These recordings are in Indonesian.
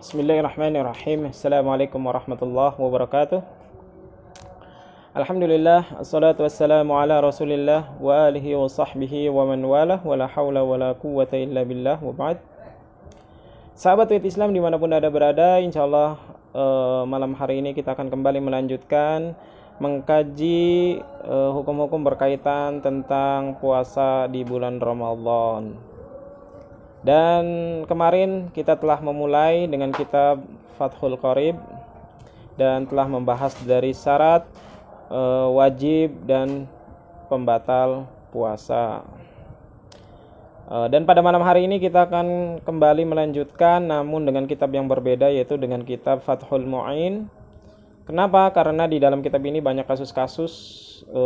Bismillahirrahmanirrahim. Assalamualaikum warahmatullahi wabarakatuh. Alhamdulillah, assalatu wassalamu ala rasulillah wa alihi wa sahbihi wa man walah, wa la hawla wa la quwwata illa billah, wa ba'd. Sahabat WIT Islam dimanapun Anda berada, insyaallah malam hari ini kita akan kembali melanjutkan mengkaji hukum-hukum berkaitan tentang puasa di bulan Ramadan. Dan kemarin kita telah memulai dengan kitab Fathul Qorib dan telah membahas dari syarat, wajib dan pembatal puasa. Dan pada malam hari ini kita akan kembali melanjutkan, namun dengan kitab yang berbeda, yaitu dengan kitab Fathul Mu'in. Kenapa? Karena di dalam kitab ini banyak kasus-kasus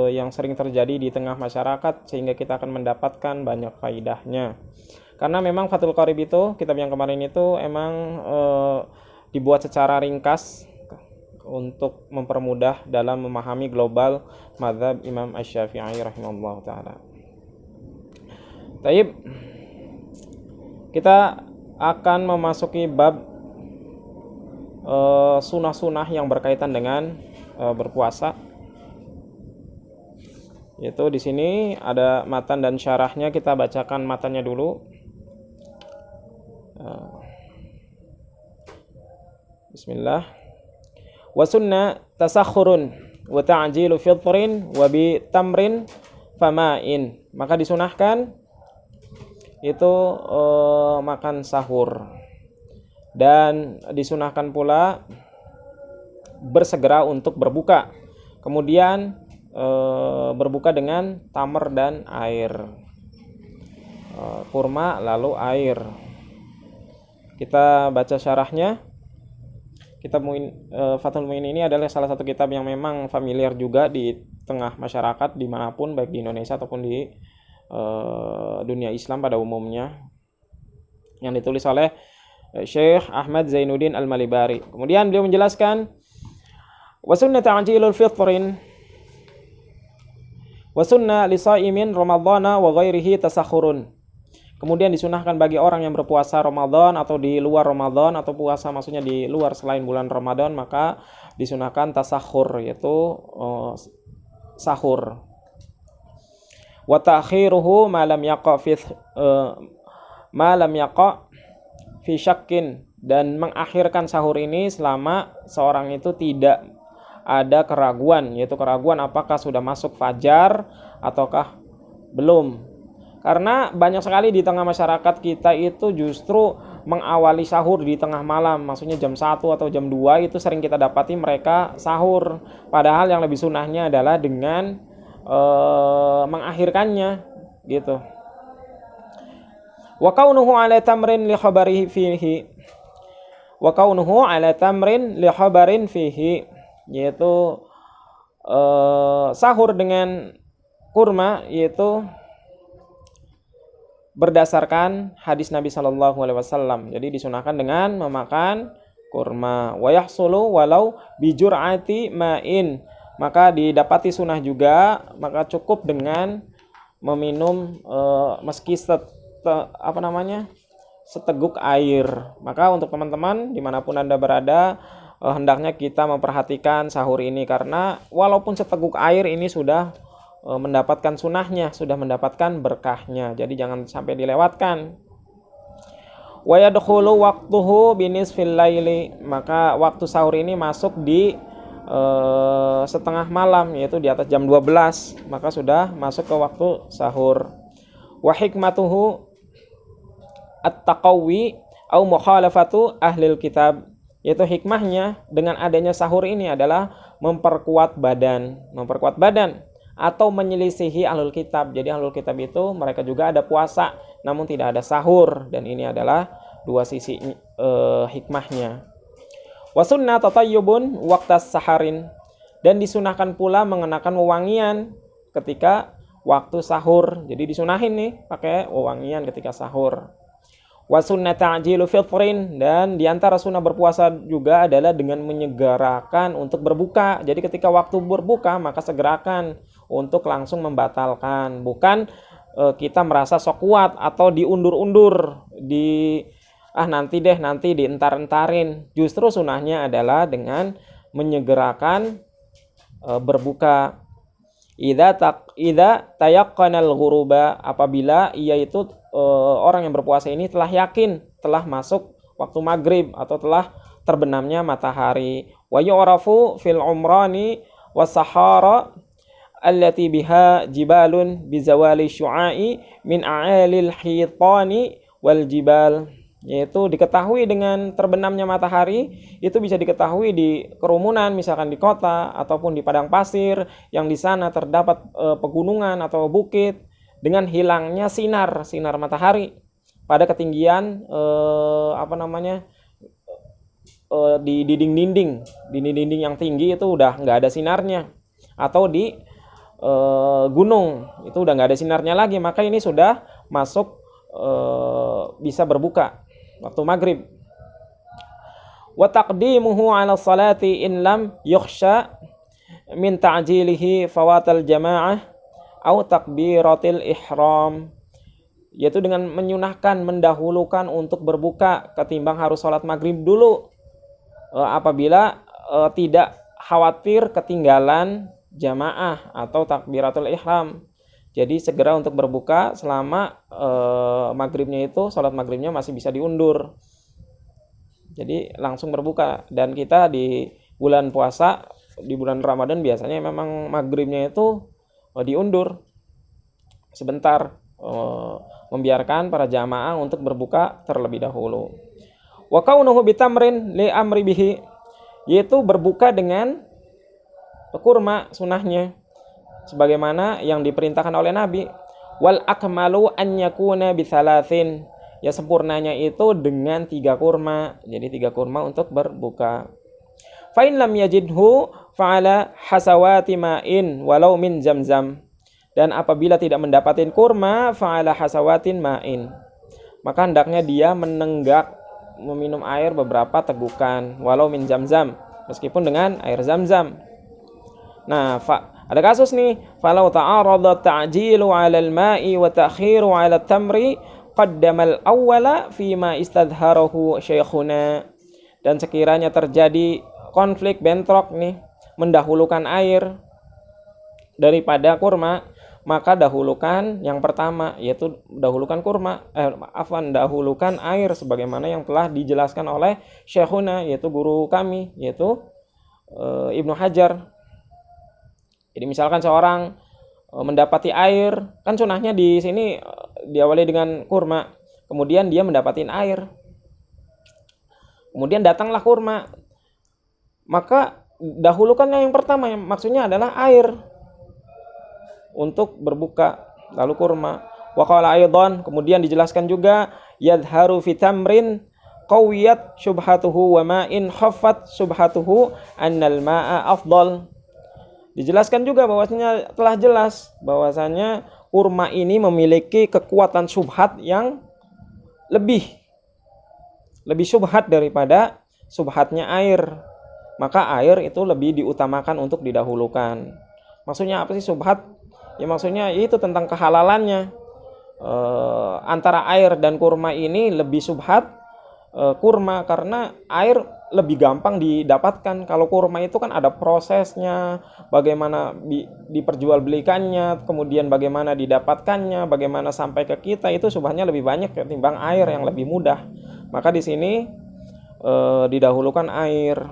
yang sering terjadi di tengah masyarakat, sehingga kita akan mendapatkan banyak faidahnya. Karena memang Fathul Qorib itu, kitab yang kemarin itu emang dibuat secara ringkas untuk mempermudah dalam memahami global mazhab Imam Asy-Syafi'i rahimahullah ta'ala. Taib, kita akan memasuki bab sunah-sunah yang berkaitan dengan berpuasa. Yaitu di sini ada matan dan syarahnya, kita bacakan matannya dulu. Bismillah. Wa sunna tasakhurun wa ta'jilu fitrin wa bi tamrin fama'in. Maka disunahkan itu makan sahur, dan disunahkan pula bersegera untuk berbuka, kemudian berbuka dengan tamar dan air, kurma lalu air. Kita baca syarahnya. Kitab Fathul Mu'in ini adalah salah satu kitab yang memang familiar juga di tengah masyarakat dimanapun, baik di Indonesia ataupun di dunia Islam pada umumnya, yang ditulis oleh Syekh Ahmad Zainuddin Al-Malibari. Kemudian beliau menjelaskan, wa sunna ta'jilul fitrin wa sunna li shaimin ramadhana wa ghairihi tasakhurun. Kemudian disunahkan bagi orang yang berpuasa Ramadan atau di luar Ramadan, atau puasa maksudnya di luar selain bulan Ramadan, maka disunahkan tasakhur, yaitu sahur. Wa ta'khiruhu ma lam yaqa fi syakkin, dan mengakhirkan sahur ini selama seorang itu tidak ada keraguan, yaitu keraguan apakah sudah masuk fajar ataukah belum. Karena banyak sekali di tengah masyarakat kita itu justru mengawali sahur di tengah malam, maksudnya jam 1 atau jam 2 itu sering kita dapati mereka sahur. Padahal yang lebih sunahnya adalah dengan mengakhirkannya gitu. Wa kaunuhu ala tamrin li khabarihi fihi. Wa kaunuhu ala tamrin li khabarin fihi, yaitu sahur dengan kurma, yaitu berdasarkan hadis Nabi Shallallahu Alaihi Wasallam. Jadi disunahkan dengan memakan kurma. Wa yahsulu walau bijur'ati ma'in. Maka didapati sunah juga, maka cukup dengan meminum meski seteguk air. Maka untuk teman-teman dimanapun Anda berada, hendaknya kita memperhatikan sahur ini, karena walaupun seteguk air ini sudah mendapatkan sunahnya, sudah mendapatkan berkahnya. Jadi jangan sampai dilewatkan. Wa yadkhulu waqtuhu binisfil laili. Maka waktu sahur ini masuk di setengah malam, yaitu di atas jam 12, maka sudah masuk ke waktu sahur. Wa hikmatuhu at-taqawi au mukhalafatu ahlil kitab. Yaitu hikmahnya dengan adanya sahur ini adalah memperkuat badan atau menyelisihi ahlul kitab. Jadi ahlul kitab itu mereka juga ada puasa namun tidak ada sahur, dan ini adalah dua sisi hikmahnya. Wa sunna tatayyubun waqtas saharin, dan disunahkan pula mengenakan wewangian ketika waktu sahur. Jadi disunahin nih pakai wewangian ketika sahur. Wa sunna ta'jilu fitrin, dan diantara sunnah berpuasa juga adalah dengan menyegerakan untuk berbuka. Jadi ketika waktu berbuka maka segerakan untuk langsung membatalkan, bukan kita merasa sok kuat atau diundur-undur, nanti dientar-entarin. Justru sunahnya adalah dengan menyegerakan berbuka. Idza tayaqqanal ghuruba, apabila ia itu orang yang berpuasa ini telah yakin telah masuk waktu maghrib atau telah terbenamnya matahari. Wa yu'rafu fil umrani was-sahara allati biha jibalun bizawali syu'a'i min a'alil hitani wal jibal, yaitu diketahui dengan terbenamnya matahari itu bisa diketahui di kerumunan, misalkan di kota ataupun di padang pasir yang di sana terdapat pegunungan atau bukit, dengan hilangnya sinar matahari pada ketinggian di dinding yang tinggi itu udah nggak ada sinarnya, atau di gunung itu udah nggak ada sinarnya lagi, maka ini sudah masuk bisa berbuka waktu maghrib. Wa taqdimuhu 'ala salati in lam yukhsha min ta'jilihi fawatal jamaah au takbiratil ihram, yaitu dengan menyunahkan, mendahulukan untuk berbuka ketimbang harus sholat maghrib dulu apabila tidak khawatir ketinggalan jamaah atau takbiratul ihram. Jadi segera untuk berbuka selama maghribnya itu, sholat maghribnya masih bisa diundur. Jadi langsung berbuka. Dan kita di bulan puasa, di bulan Ramadan biasanya memang maghribnya itu diundur sebentar, membiarkan para jamaah untuk berbuka terlebih dahulu. Wa kaunuhu bitamrin li amri bihi, yaitu berbuka dengan kurma sunahnya sebagaimana yang diperintahkan oleh Nabi. Wal akmalu an yakuna bi thalathin, ya sempurnanya itu dengan 3 kurma. Jadi 3 kurma untuk berbuka. Fa in lam yajidhu fa'ala hasawati ma'in walau min zamzam, dan apabila tidak mendapatkan kurma fa'ala hasawatin ma'in, maka hendaknya dia menenggak meminum air beberapa tegukan, walau min zamzam, meskipun dengan air zamzam. Nah, ada kasus nih, falau ta'arada ta'jilu 'ala al-ma'i wa ta'khiru 'ala at-tamri qaddama al-awwala fima istadharahu syekhuna. Dan sekiranya terjadi konflik bentrok nih, mendahulukan air daripada kurma, maka dahulukan yang pertama, yaitu dahulukan dahulukan air sebagaimana yang telah dijelaskan oleh syekhuna, yaitu guru kami, yaitu Ibnu Hajar. Jadi misalkan seorang mendapati air, kan sunahnya di sini diawali dengan kurma, kemudian dia mendapati air, kemudian datanglah kurma, maka dahulukan yang pertama, yang maksudnya adalah air untuk berbuka, lalu kurma. Wa qala aidan, kemudian dijelaskan juga, yadharu fi tamrin qawiyat syubhatuhu wa ma'in khaffat syubhatuhu annal ma'a afdal. Dijelaskan juga bahwasanya telah jelas bahwasanya kurma ini memiliki kekuatan syubhat yang lebih syubhat daripada syubhatnya air. Maka air itu lebih diutamakan untuk didahulukan. Maksudnya apa sih syubhat? Ya maksudnya itu tentang kehalalannya. Antara air dan kurma ini lebih syubhat kurma, karena air lebih gampang didapatkan. Kalau kurma itu kan ada prosesnya, bagaimana diperjualbelikannya, kemudian bagaimana didapatkannya, bagaimana sampai ke kita, itu syubhatnya lebih banyak ketimbang air yang lebih mudah. Maka di sini didahulukan air.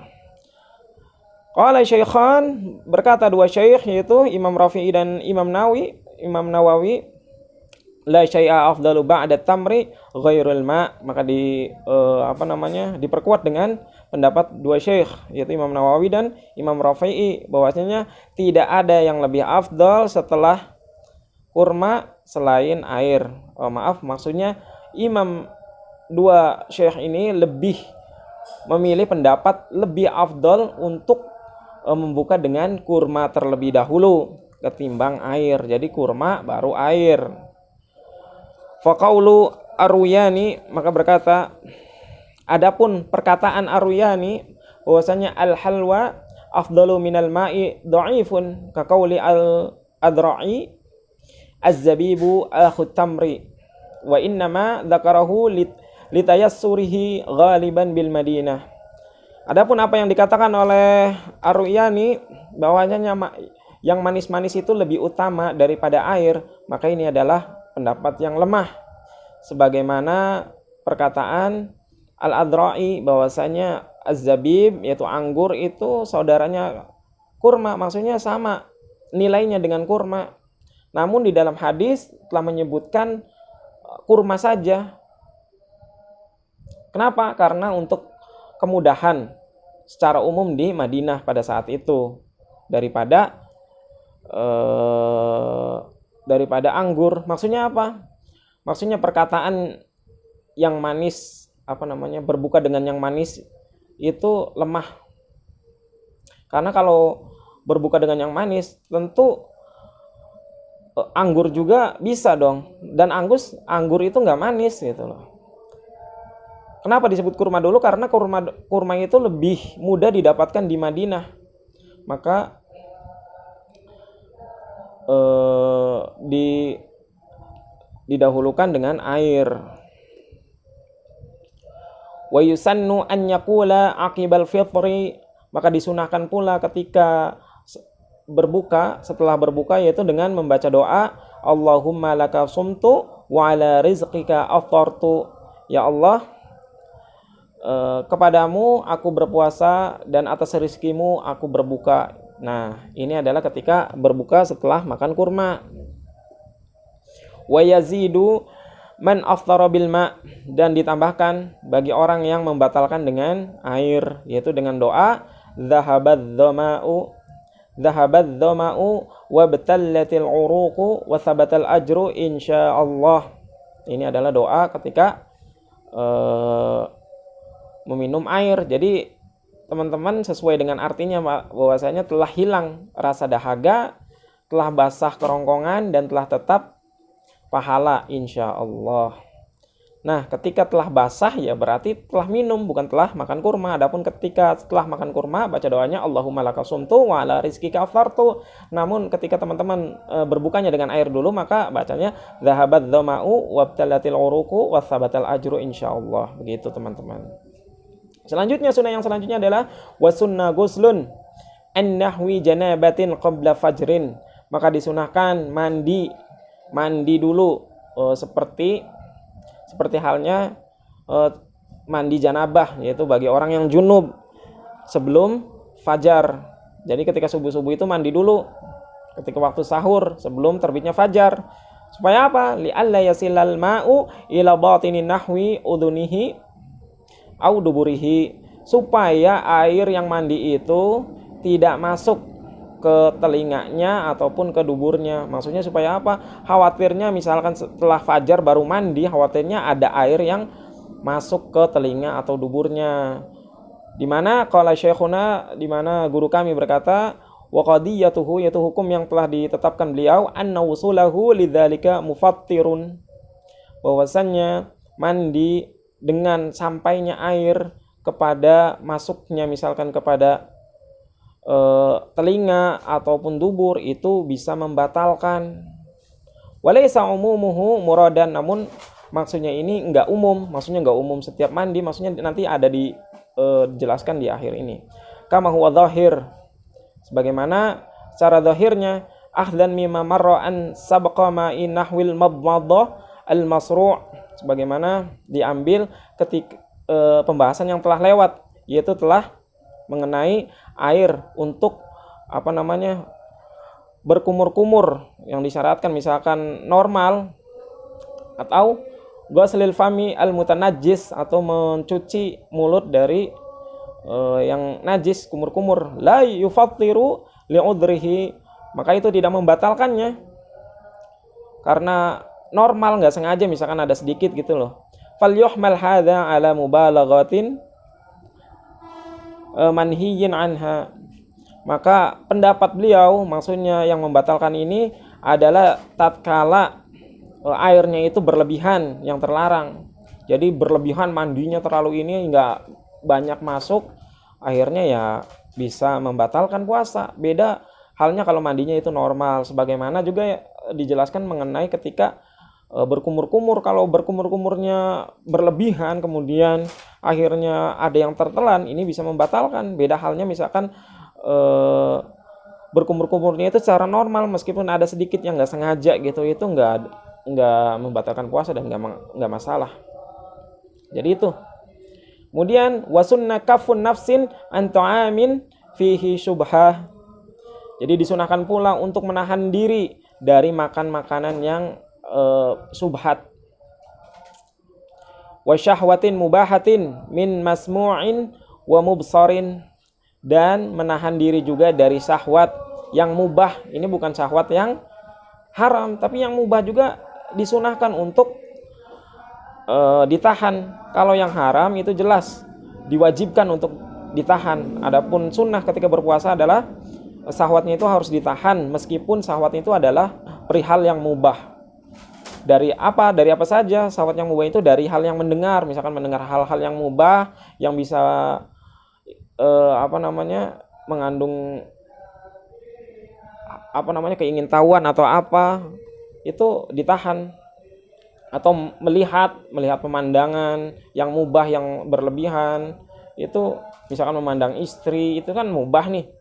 Qala syaikhan, berkata 2 syaikh, yaitu Imam Rafi'i dan Imam Nawawi, la syai'a afdalu ba'da tamri ghairul ma', maka diperkuat dengan pendapat 2 syekh, yaitu Imam Nawawi dan Imam Rafi'i, bahwasanya tidak ada yang lebih afdal setelah kurma selain air. Maksudnya Imam 2 syekh ini lebih memilih pendapat lebih afdal untuk membuka dengan kurma terlebih dahulu ketimbang air. Jadi kurma baru air. Faqaulu Ar-Ruyani, maka berkata, adapun perkataan Ar-Ruyani bahwasanya al-halwa afdalu minal ma'i dha'ifun ka qauli al-adra'i az-zabibu akhut tamri wa innama dzakarahu litayassurihi ghaliban bil Madinah. Adapun apa yang dikatakan oleh Ar-Ruyani bahwasanya yang manis-manis itu lebih utama daripada air, maka ini adalah pendapat yang lemah. Sebagaimana perkataan Al-Adra'i bahwasanya az-zabib yaitu anggur itu saudaranya kurma, maksudnya sama nilainya dengan kurma. Namun di dalam hadis telah menyebutkan kurma saja. Kenapa? Karena untuk kemudahan secara umum di Madinah pada saat itu daripada anggur. Maksudnya apa? Maksudnya perkataan yang manis, berbuka dengan yang manis itu lemah. Karena kalau berbuka dengan yang manis tentu anggur juga bisa dong. Dan anggur itu nggak manis gitu loh. Kenapa disebut kurma dulu? Karena kurma itu lebih mudah didapatkan di Madinah. Maka didahulukan dengan air. Wa yusannu an yaqula aqibal fitri, maka disunahkan pula ketika berbuka, setelah berbuka, yaitu dengan membaca doa Allahumma laka sumtu wa ala rizqika aftartu. Ya Allah, kepadamu aku berpuasa dan atas rezekimu aku berbuka. Nah, ini adalah ketika berbuka setelah makan kurma. Wa yazidu man aftara bil ma, dan ditambahkan bagi orang yang membatalkan dengan air, yaitu dengan doa dhahabadz dhama'u wa batallatil uruqu wa thabatal ajru insyaallah. Ini adalah doa ketika meminum air. Jadi teman-teman sesuai dengan artinya bahwasanya telah hilang rasa dahaga, telah basah kerongkongan, dan telah tetap pahala insyaallah. Nah, ketika telah basah ya berarti telah minum, bukan telah makan kurma. Adapun ketika setelah makan kurma baca doanya Allahumma laka sumtu wa ala rizqika aftartu. Namun ketika teman-teman berbukanya dengan air dulu, maka bacanya dhahabadz dhama'u wabtalatil uruqu wa thabatal ajru insyaallah. Begitu teman-teman. Selanjutnya, sunnah yang selanjutnya adalah wasunna guslun an nahwi janabatin qabla fajrin. Maka disunahkan mandi dulu seperti halnya mandi janabah, yaitu bagi orang yang junub sebelum fajar. Jadi ketika subuh-subuh itu mandi dulu ketika waktu sahur sebelum terbitnya fajar. Supaya apa? Li'alla yasilal ma'u ila batinin nahwi udunihi au duburihi, supaya air yang mandi itu tidak masuk ke telinganya ataupun ke duburnya. Maksudnya supaya apa? Khawatirnya misalkan setelah fajar baru mandi, khawatirnya ada air yang masuk ke telinga atau duburnya. Dimana qala syekhuna, dimana guru kami berkata wa qadiyatuhu, yaitu hukum yang telah ditetapkan beliau, anna wusulahu lidzalika mufattirun, bahwasannya mandi dengan sampainya air kepada masuknya misalkan kepada telinga ataupun dubur itu bisa membatalkan. Walaysa umumuhu muradan, namun maksudnya ini enggak umum, maksudnya enggak umum setiap mandi, maksudnya nanti ada dijelaskan di akhir ini. Kama huwa dhahir, sebagaimana secara zahirnya ahdan mimma marra an sabqa ma'in nahwil madmadah al-masru', sebagaimana diambil ketika pembahasan yang telah lewat, yaitu telah mengenai air untuk berkumur-kumur yang disyaratkan, misalkan normal, atau ghuslil fami al-mutanajjis, atau mencuci mulut dari yang najis, kumur-kumur, la yufattiru li'udrihi, maka itu tidak membatalkannya karena normal, nggak sengaja misalkan ada sedikit gitu loh. Fal yuhmal hadza ala mubalaghatin manhiyin anha, maka pendapat beliau maksudnya yang membatalkan ini adalah tatkala airnya itu berlebihan, yang terlarang. Jadi berlebihan mandinya terlalu ini, nggak banyak masuk, akhirnya ya bisa membatalkan puasa. Beda halnya kalau mandinya itu normal, sebagaimana juga dijelaskan mengenai ketika berkumur-kumur. Kalau berkumur-kumurnya berlebihan kemudian akhirnya ada yang tertelan, ini bisa membatalkan. Beda halnya misalkan berkumur-kumurnya itu secara normal meskipun ada sedikit yang nggak sengaja gitu, itu nggak membatalkan puasa dan nggak masalah. Jadi itu. Kemudian wasunna kafun nafsin an ta'amin fihi syubhah. Jadi disunahkan pula untuk menahan diri dari makan makanan yang subhat. Wa syahwatin mubahatin min masmu'in wa mubsarin, dan menahan diri juga dari syahwat yang mubah. Ini bukan syahwat yang haram, tapi yang mubah juga disunahkan untuk ditahan. Kalau yang haram itu jelas diwajibkan untuk ditahan. Adapun sunnah ketika berpuasa adalah syahwatnya itu harus ditahan, meskipun syahwat itu adalah perihal yang mubah. Dari apa saja syahwat yang mubah itu? Dari hal yang mendengar, misalkan mendengar hal-hal yang mubah yang bisa mengandung keingintahuan atau apa, itu ditahan. Atau melihat pemandangan yang mubah yang berlebihan, itu misalkan memandang istri, itu kan mubah nih.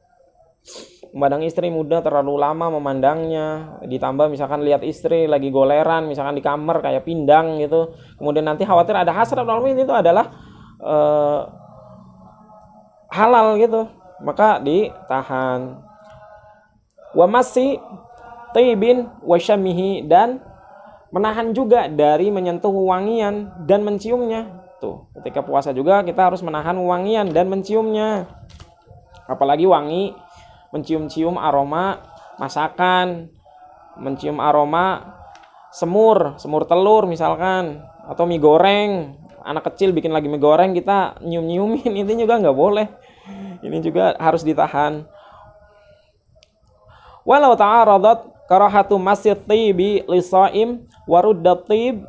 Memandang istri muda terlalu lama memandangnya, ditambah misalkan lihat istri lagi goleran misalkan di kamar kayak pindang gitu, kemudian nanti khawatir ada hasrat, lalu itu adalah halal gitu, maka ditahan. Wa masih taibin wa syamihi, dan menahan juga dari menyentuh wangian dan menciumnya. Tuh, ketika puasa juga kita harus menahan wangian dan menciumnya. Apalagi wangi, mencium-cium aroma masakan, mencium aroma semur telur misalkan, atau mie goreng. Anak kecil bikin lagi mie goreng, kita nyium-nyiumin, itu juga nggak boleh. Ini juga harus ditahan. Walau ta'aradat karahatu masjid tibi lisaim waruddat tib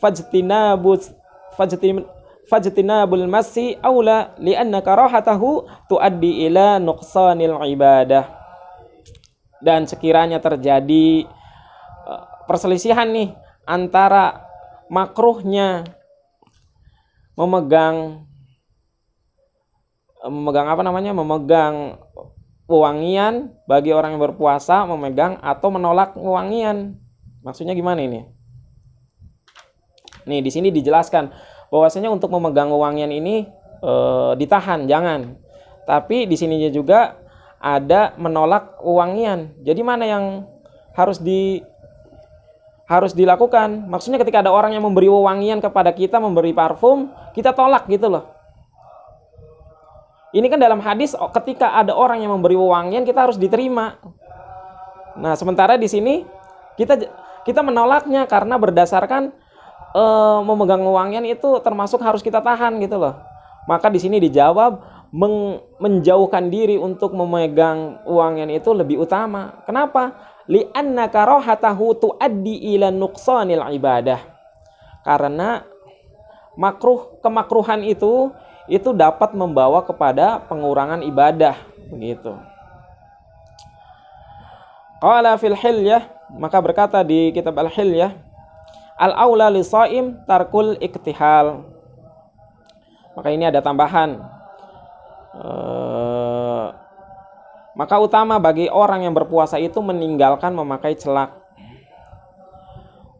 fajtinabul masih aula lianna karahatahu tuaddi ila nuqsanil ibadah. Dan sekiranya terjadi perselisihan nih antara makruhnya memegang wewangian bagi orang yang berpuasa, memegang atau menolak wewangian. Maksudnya gimana ini? Nih di sini dijelaskan bahwasanya untuk memegang wewangian ini ditahan, jangan. Tapi di sininya juga ada menolak wewangian. Jadi mana yang harus dilakukan? Maksudnya ketika ada orang yang memberi wewangian kepada kita, memberi parfum, kita tolak gitu loh. Ini kan dalam hadis ketika ada orang yang memberi wewangian kita harus diterima. Nah, sementara di sini kita menolaknya karena berdasarkan memegang wewangian itu termasuk harus kita tahan gitu loh. Maka di sini dijawab menjauhkan diri untuk memegang wewangian itu lebih utama. Kenapa? Li'anna karahatahu tuaddi ila nuqsanil ibadah. Karena kemakruhan itu dapat membawa kepada pengurangan ibadah, begitu. Qala fil hilyah, maka berkata di kitab Al-Hilyah, al-aula lisaim tarkul iktihal. Maka ini ada tambahan. Maka utama bagi orang yang berpuasa itu meninggalkan memakai celak.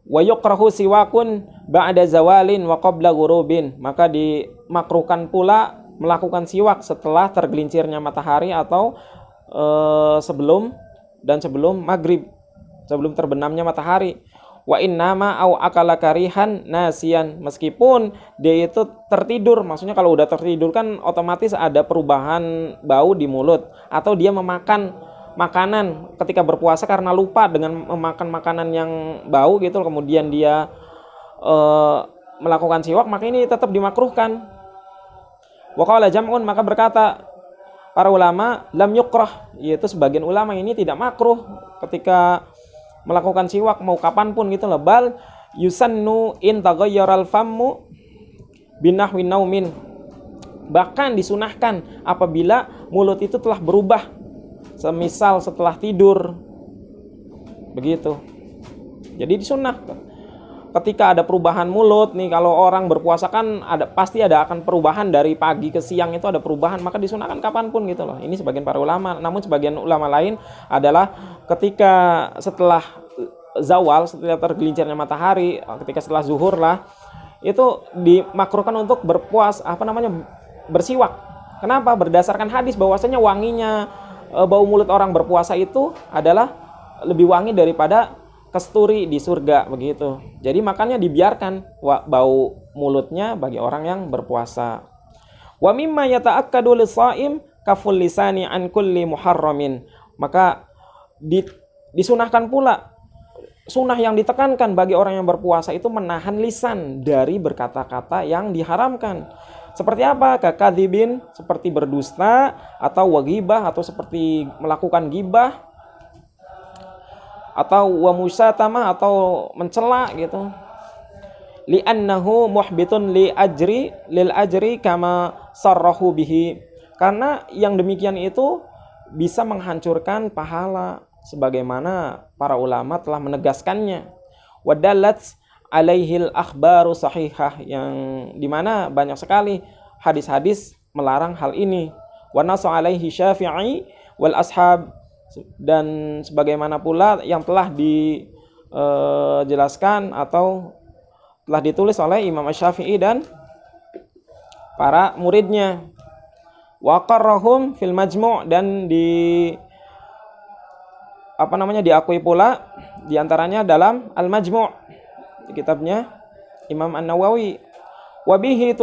Wa yukrahu siwakun ba'da zawalin wa qabla ghurubin. Maka dimakruhkan pula melakukan siwak setelah tergelincirnya matahari atau sebelum maghrib, sebelum terbenamnya matahari. Wa innama au akala karihan nasian, meskipun dia itu tertidur. Maksudnya kalau udah tertidur kan otomatis ada perubahan bau di mulut, atau dia memakan makanan ketika berpuasa karena lupa dengan memakan makanan yang bau gitu, kemudian dia melakukan siwak, maka ini tetap dimakruhkan. Wa qala jam'un, maka berkata para ulama lam yukrah, yaitu sebagian ulama ini tidak makruh ketika melakukan siwak mau kapanpun gitu loh. Bal yusannu in taghayyaral fammu binahwi naumin, bahkan disunahkan apabila mulut itu telah berubah, semisal setelah tidur, begitu. Jadi disunah ketika ada perubahan mulut nih, kalau orang berpuasa kan pasti ada akan perubahan dari pagi ke siang, itu ada perubahan, maka disunahkan kapanpun gitu loh. Ini sebagian para ulama. Namun sebagian ulama lain adalah ketika setelah zawal, setelah tergelincirnya matahari, ketika setelah zuhur lah, itu dimakruhkan untuk bersiwak. Kenapa? Berdasarkan hadis bahwasanya wanginya bau mulut orang berpuasa itu adalah lebih wangi daripada kasturi di surga begitu. Jadi makanya dibiarkan bau mulutnya bagi orang yang berpuasa. Wa mimma yata'akkadu lis-shaim kaful lisani an kulli muharramin. Maka disunahkan pula, sunnah yang ditekankan bagi orang yang berpuasa itu menahan lisan dari berkata-kata yang diharamkan. Seperti apa? Kakadzibin, seperti berdusta, atau wagibah, atau seperti melakukan gibah, atau wa musatamah, atau mencela gitu. Li'annahu muhbitun lil ajri kama sarrahu bihi. Karena yang demikian itu bisa menghancurkan pahala sebagaimana para ulama telah menegaskannya. Wadallat alaihil akhbaru sahihah, yang dimana banyak sekali hadis-hadis melarang hal ini. Wa nasu alaihi Syafi'i wal ashab, dan sebagaimana pula yang telah dijelaskan atau telah ditulis oleh Imam Syafi'i dan para muridnya. Wa qarrahum fil majmu', dan diakui pula diantaranya dalam Al-Majmu', kitabnya Imam An-Nawawi. Wa bihi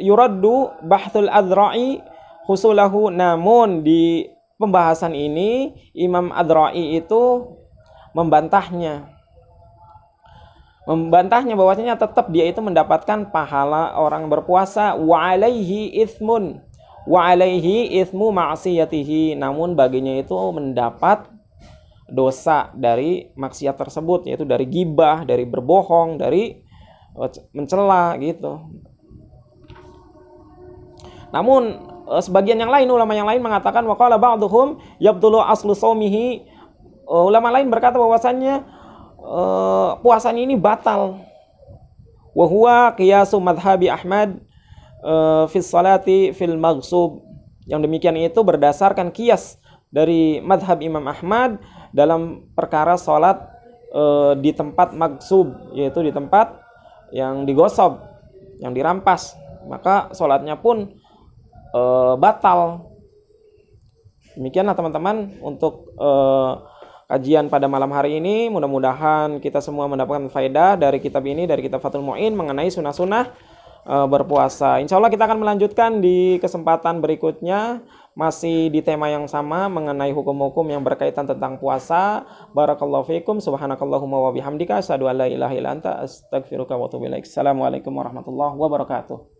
yuraddu bahthul adra'i husulahu, namun di pembahasan ini Imam Adra'i itu membantahnya bahwasanya tetap dia itu mendapatkan pahala orang berpuasa. Wa alaihi ithmu ma'siyatihi, namun baginya itu mendapat dosa dari maksiat tersebut, yaitu dari gibah, dari berbohong, dari mencela gitu. Namun sebagian yang lain, ulama yang lain mengatakan waqala ba'dhum yabtulu aslu shaumihi. Ulama lain berkata bahwasannya puasanya ini batal. Wa huwa qiyasu madhhabi Ahmad fi salati fil maghsub. Yang demikian itu berdasarkan kias dari madhab Imam Ahmad dalam perkara salat di tempat maghsub, yaitu di tempat yang digosok, yang dirampas, maka salatnya pun batal. Demikianlah teman-teman untuk kajian pada malam hari ini. Mudah-mudahan kita semua mendapatkan faedah dari kitab ini, dari kitab Fathul Mu'in mengenai sunnah-sunnah berpuasa. Insya Allah kita akan melanjutkan di kesempatan berikutnya, masih di tema yang sama mengenai hukum-hukum yang berkaitan tentang puasa. Barakallahu fiikum, subhanakallahumma wa bihamdika, asyhadu an la ilaha illa anta, astaghfiruka wa atubu ilaik. Assalamualaikum warahmatullahi wabarakatuh.